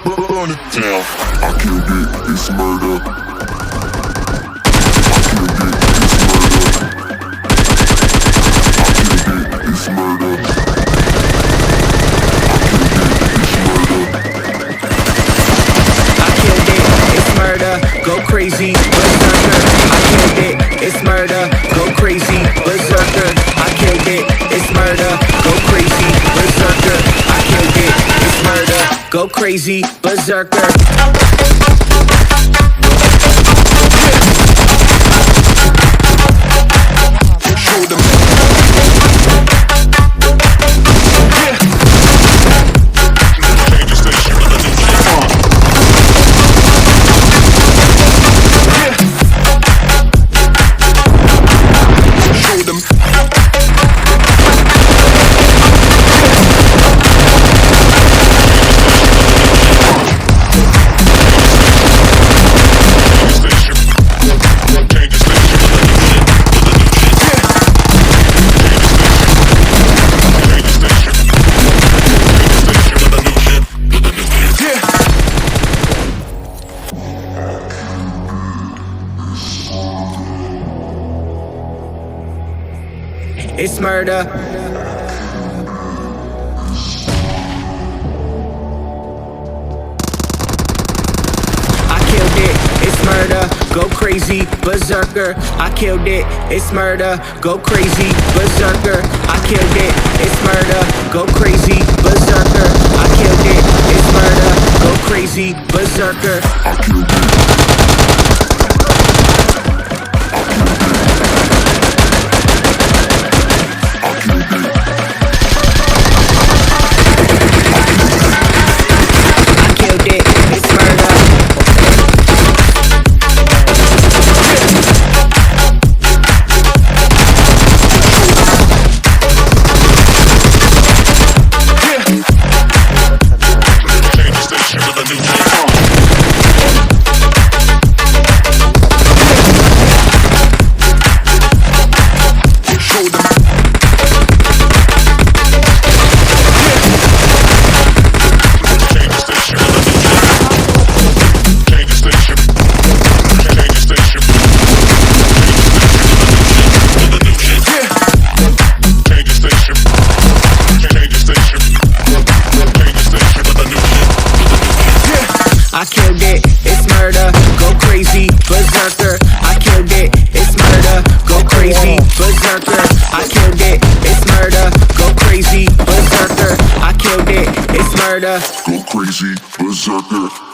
burn it down. I killed it, it's murder. I killed it, it's murder. I killed it, it's murder. Go crazy, berserker. I killed it, it's murder. Go crazy, berserker. I killed it, it's murder. Go crazy, berserker. I killed it, it's murder. Go crazy, berserker. Show them. It's murder. I killed it, it's murder. Go crazy, berserker. I killed it, it's murder. Go crazy, berserker. I killed it, it's murder. Go crazy, berserker. I killed it, it's murder. Go crazy, berserker. I killed it. I killed it, it's murder, go crazy, berserker. I killed it, it's murder, go crazy, berserker. I killed it, it's murder, go crazy, berserker. I killed it, it's murder, go crazy, berserker.